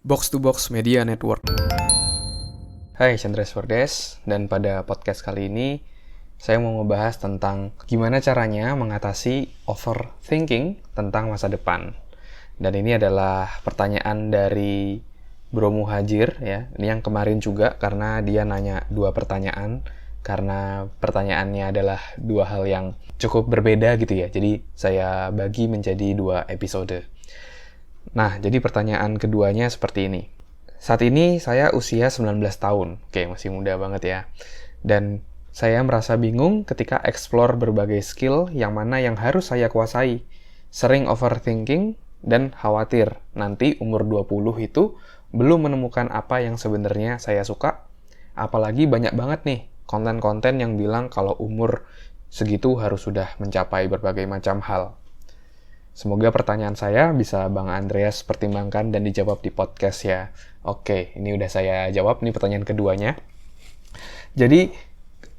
Box to Box Media Network. Hai, Chandra Swardes, dan pada podcast kali ini saya mau ngebahas tentang gimana caranya mengatasi overthinking tentang masa depan. Dan ini adalah pertanyaan dari Bro Muhajir ya. Ini yang kemarin juga karena dia nanya 2 pertanyaan karena pertanyaannya adalah 2 hal yang cukup berbeda gitu ya. Jadi saya bagi menjadi 2 episode. Nah, jadi pertanyaan keduanya seperti ini. Saat ini saya usia 19 tahun. Oke, masih muda banget ya. Dan saya merasa bingung ketika explore berbagai skill yang mana yang harus saya kuasai. Sering overthinking dan khawatir nanti umur 20 itu belum menemukan apa yang sebenarnya saya suka. Apalagi banyak banget nih konten-konten yang bilang kalau umur segitu harus sudah mencapai berbagai macam hal. Semoga pertanyaan saya bisa Bang Andreas pertimbangkan dan dijawab di podcast ya. Oke, ini udah saya jawab, ini pertanyaan keduanya. Jadi,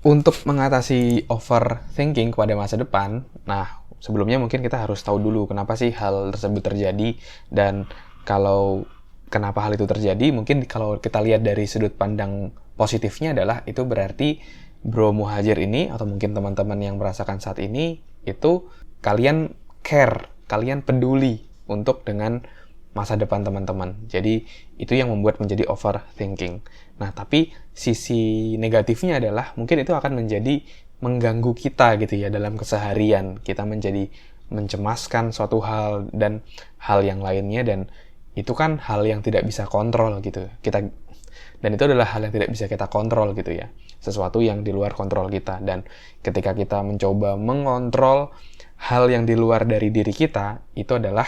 untuk mengatasi overthinking pada masa depan, nah, sebelumnya mungkin kita harus tahu dulu kenapa sih hal tersebut terjadi, dan kalau kenapa hal itu terjadi, mungkin kalau kita lihat dari sudut pandang positifnya adalah, itu berarti Bro Muhajir ini, atau mungkin teman-teman yang merasakan saat ini, itu kalian care, kalian peduli untuk dengan masa depan teman-teman. Jadi, itu yang membuat menjadi overthinking. Nah, tapi sisi negatifnya adalah mungkin itu akan menjadi mengganggu kita gitu ya dalam keseharian. Kita menjadi mencemaskan suatu hal dan hal yang lainnya, dan itu kan hal yang tidak bisa kontrol gitu. Dan itu adalah hal yang tidak bisa kita kontrol gitu ya. Sesuatu yang di luar kontrol kita. Dan ketika kita mencoba mengontrol hal yang di luar dari diri kita, itu adalah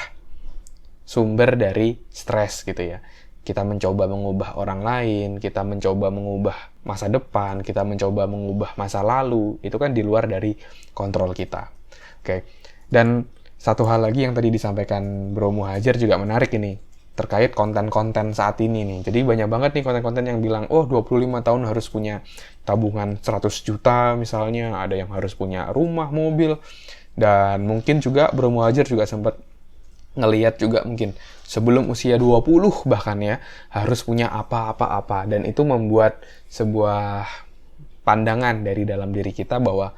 sumber dari stres gitu ya. Kita mencoba mengubah orang lain, kita mencoba mengubah masa depan, kita mencoba mengubah masa lalu, itu kan di luar dari kontrol kita. Oke. Dan satu hal lagi yang tadi disampaikan Bro Muhajir juga menarik ini, terkait konten-konten saat ini nih. Jadi banyak banget nih konten-konten yang bilang, oh 25 tahun harus punya tabungan 100 juta misalnya, ada yang harus punya rumah, mobil. Dan mungkin juga Bro Muhajir juga sempat ngelihat juga mungkin sebelum usia 20 bahkan ya, harus punya apa-apa-apa. Dan itu membuat sebuah pandangan dari dalam diri kita bahwa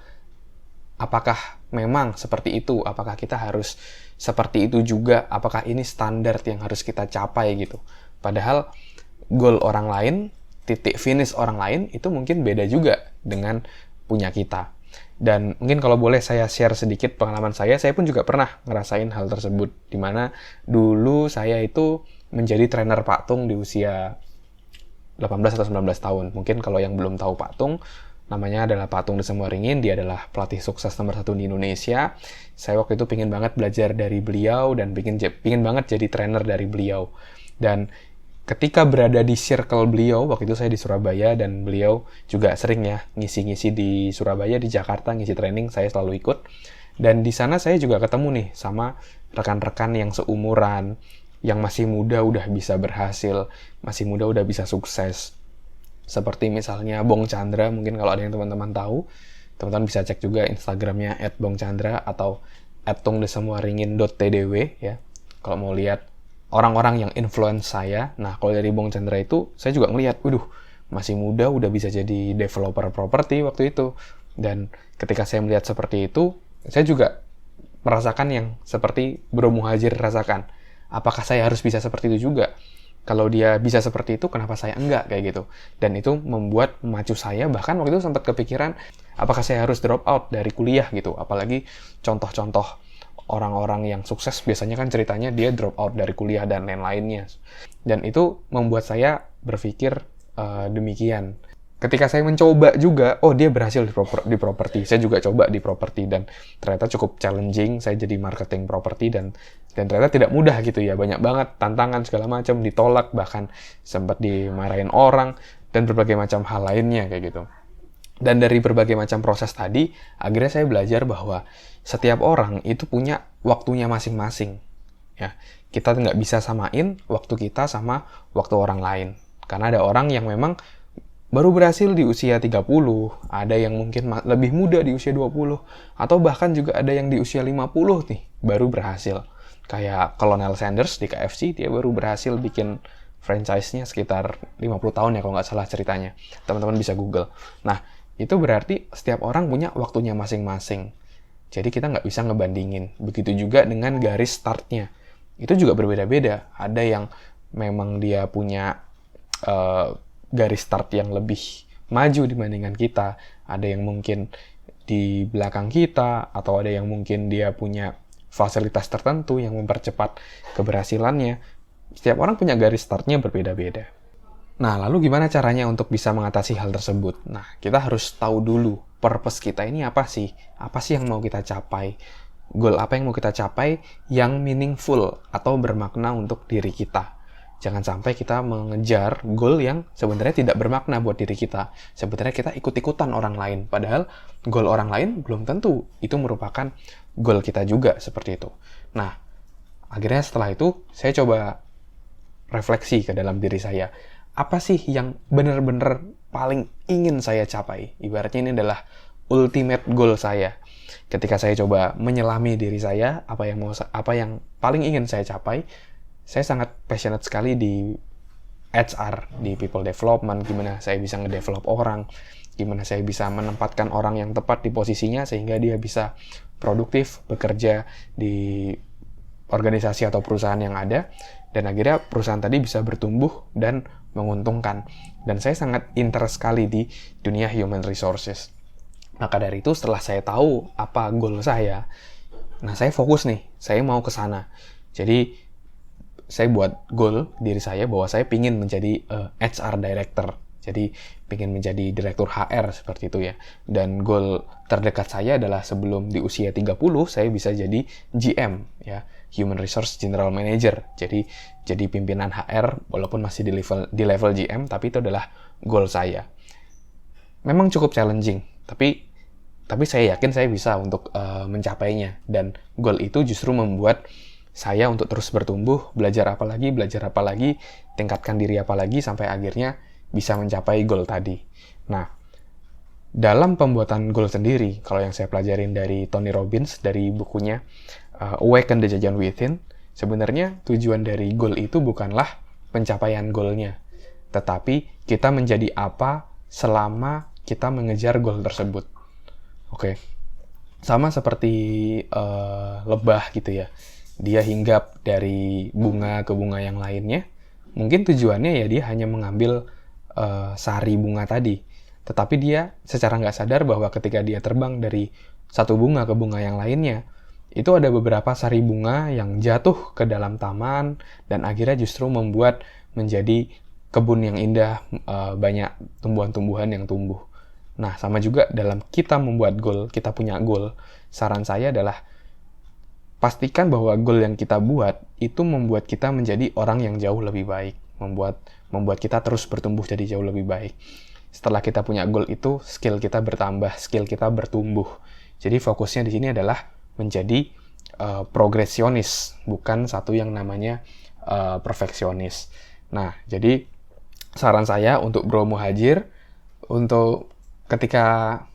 apakah memang seperti itu? Apakah kita harus seperti itu juga? Apakah ini standar yang harus kita capai gitu? Padahal goal orang lain, titik finish orang lain itu mungkin beda juga dengan punya kita. Dan mungkin kalau boleh saya share sedikit pengalaman saya pun juga pernah ngerasain hal tersebut, dimana dulu saya itu menjadi trainer Pak Tung di usia 18 atau 19 tahun. Mungkin kalau yang belum tahu Pak Tung, namanya adalah Pak Tung Desemwaringin, dia adalah pelatih sukses nomor 1 di Indonesia. Saya waktu itu pingin banget belajar dari beliau, dan pingin banget jadi trainer dari beliau. Dan ketika berada di circle beliau, waktu itu saya di Surabaya, dan beliau juga sering ya ngisi-ngisi di Surabaya, di Jakarta, ngisi training, saya selalu ikut. Dan di sana saya juga ketemu nih sama rekan-rekan yang seumuran, yang masih muda udah bisa berhasil, masih muda udah bisa sukses. Seperti misalnya Bong Chandra, mungkin kalau ada yang teman-teman tahu, teman-teman bisa cek juga Instagramnya @bongchandra atau @tungdesemwaringin.tdw ya, kalau mau lihat orang-orang yang influence saya. Nah, kalau dari Bong Chandra itu, saya juga ngelihat, waduh, masih muda, udah bisa jadi developer properti waktu itu. Dan ketika saya melihat seperti itu, saya juga merasakan yang seperti Bro Muhajir rasakan. Apakah saya harus bisa seperti itu juga? Kalau dia bisa seperti itu, kenapa saya enggak? Kayak gitu. Dan itu membuat memacu saya, bahkan waktu itu sempat kepikiran, apakah saya harus drop out dari kuliah gitu? Apalagi contoh-contoh orang-orang yang sukses biasanya kan ceritanya dia drop out dari kuliah dan lain-lainnya. Dan itu membuat saya berpikir demikian. Ketika saya mencoba juga, oh dia berhasil di properti, saya juga coba di properti, dan ternyata cukup challenging. Saya jadi marketing properti, dan ternyata tidak mudah gitu ya. Banyak banget tantangan segala macam, ditolak, bahkan sempat dimarahin orang, dan berbagai macam hal lainnya kayak gitu. Dan dari berbagai macam proses tadi, akhirnya saya belajar bahwa setiap orang itu punya waktunya masing-masing. Ya, kita nggak bisa samain waktu kita sama waktu orang lain. Karena ada orang yang memang baru berhasil di usia 30, ada yang mungkin lebih muda di usia 20, atau bahkan juga ada yang di usia 50 nih, baru berhasil. Kayak Colonel Sanders di KFC, dia baru berhasil bikin franchise-nya sekitar 50 tahun ya kalau nggak salah ceritanya. Teman-teman bisa Google. Nah, itu berarti setiap orang punya waktunya masing-masing. Jadi kita nggak bisa ngebandingin. Begitu juga dengan garis startnya. Itu juga berbeda-beda. Ada yang memang dia punya garis start yang lebih maju dibandingkan kita. Ada yang mungkin di belakang kita, atau ada yang mungkin dia punya fasilitas tertentu yang mempercepat keberhasilannya. Setiap orang punya garis startnya berbeda-beda. Nah, lalu gimana caranya untuk bisa mengatasi hal tersebut? Nah, kita harus tahu dulu purpose kita ini apa sih? Apa sih yang mau kita capai? Goal apa yang mau kita capai yang meaningful atau bermakna untuk diri kita? Jangan sampai kita mengejar goal yang sebenarnya tidak bermakna buat diri kita. Sebenarnya kita ikut-ikutan orang lain. Padahal goal orang lain belum tentu itu merupakan goal kita juga, seperti itu. Nah, akhirnya setelah itu saya coba refleksi ke dalam diri saya. Apa sih yang benar-benar paling ingin saya capai? Ibaratnya ini adalah ultimate goal saya. Ketika saya coba menyelami diri saya, apa yang paling ingin saya capai, saya sangat passionate sekali di HR, di people development, gimana saya bisa ngedevelop orang, gimana saya bisa menempatkan orang yang tepat di posisinya sehingga dia bisa produktif bekerja di organisasi atau perusahaan yang ada, dan akhirnya perusahaan tadi bisa bertumbuh dan menguntungkan. Dan saya sangat interest sekali di dunia human resources. Maka dari itu, setelah saya tahu apa goal saya, nah saya fokus nih, saya mau ke sana. Jadi saya buat goal diri saya bahwa saya pingin menjadi HR director. Jadi pingin menjadi direktur HR seperti itu ya. Dan goal terdekat saya adalah sebelum di usia 30 saya bisa jadi GM ya, Human Resource General Manager. Jadi pimpinan HR walaupun masih di level GM, tapi itu adalah goal saya. Memang cukup challenging, tapi saya yakin saya bisa untuk mencapainya, dan goal itu justru membuat saya untuk terus bertumbuh, belajar apa lagi, tingkatkan diri apa lagi, sampai akhirnya bisa mencapai goal tadi. Nah, dalam pembuatan goal sendiri, kalau yang saya pelajarin dari Tony Robbins, dari bukunya Awaken the Giant Within, sebenarnya tujuan dari goal itu bukanlah pencapaian goalnya, tetapi kita menjadi apa selama kita mengejar goal tersebut. Oke. Sama seperti lebah gitu ya. Dia hinggap dari bunga ke bunga yang lainnya. Mungkin tujuannya ya dia hanya mengambil sari bunga tadi. Tetapi dia secara nggak sadar bahwa ketika dia terbang dari satu bunga ke bunga yang lainnya, itu ada beberapa sari bunga yang jatuh ke dalam taman, dan akhirnya justru membuat menjadi kebun yang indah, banyak tumbuhan-tumbuhan yang tumbuh. Nah, sama juga dalam kita membuat goal, kita punya goal, saran saya adalah pastikan bahwa goal yang kita buat itu membuat kita menjadi orang yang jauh lebih baik, membuat kita terus bertumbuh jadi jauh lebih baik. Setelah kita punya goal itu, skill kita bertambah, skill kita bertumbuh. Jadi fokusnya di sini adalah menjadi progresionis, bukan satu yang namanya perfeksionis. Nah, jadi saran saya untuk Bro Muhajir, untuk ketika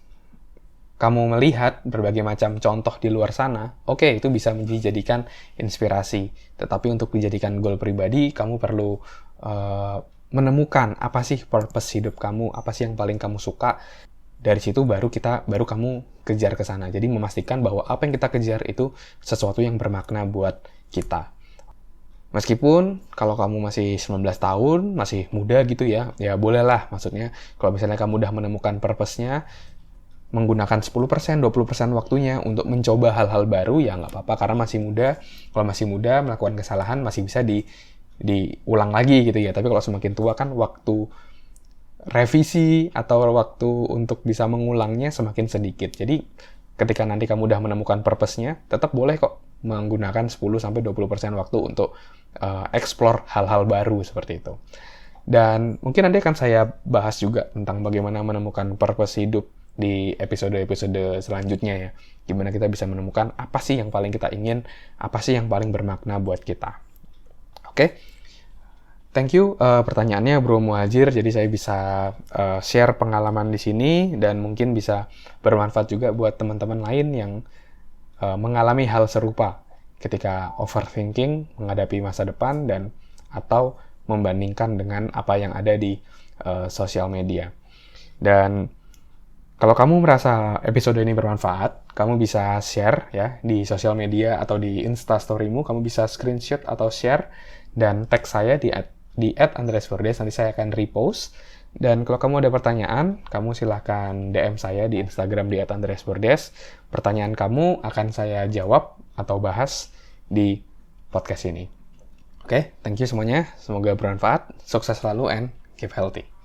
kamu melihat berbagai macam contoh di luar sana, oke, itu bisa dijadikan inspirasi. Tetapi untuk dijadikan goal pribadi, kamu perlu menemukan apa sih purpose hidup kamu, apa sih yang paling kamu suka. Dari situ baru kamu kejar ke sana. Jadi memastikan bahwa apa yang kita kejar itu sesuatu yang bermakna buat kita. Meskipun kalau kamu masih 19 tahun, masih muda gitu ya bolehlah. Maksudnya kalau misalnya kamu udah menemukan purpose-nya, menggunakan 10%, 20% waktunya untuk mencoba hal-hal baru, ya nggak apa-apa, karena masih muda. Kalau masih muda, melakukan kesalahan masih bisa diulang lagi gitu ya. Tapi kalau semakin tua kan waktu revisi atau waktu untuk bisa mengulangnya semakin sedikit. Jadi ketika nanti kamu udah menemukan purpose-nya, tetap boleh kok menggunakan 10-20% waktu untuk explore hal-hal baru seperti itu. Dan mungkin nanti akan saya bahas juga tentang bagaimana menemukan purpose hidup di episode-episode selanjutnya ya. Gimana kita bisa menemukan apa sih yang paling kita ingin, apa sih yang paling bermakna buat kita. Oke? Thank you pertanyaannya Bro Muhajir. Jadi saya bisa share pengalaman di sini dan mungkin bisa bermanfaat juga buat teman-teman lain yang mengalami hal serupa ketika overthinking menghadapi masa depan dan atau membandingkan dengan apa yang ada di sosial media. Dan kalau kamu merasa episode ini bermanfaat, kamu bisa share ya di sosial media atau di Instastory-mu, kamu bisa screenshot atau share dan tag saya di @andreasverdes, nanti saya akan repost. Dan kalau kamu ada pertanyaan, kamu silahkan DM saya di Instagram di @andreasverdes. Pertanyaan kamu akan saya jawab atau bahas di podcast ini. Oke, thank you semuanya. Semoga bermanfaat. Sukses selalu and keep healthy.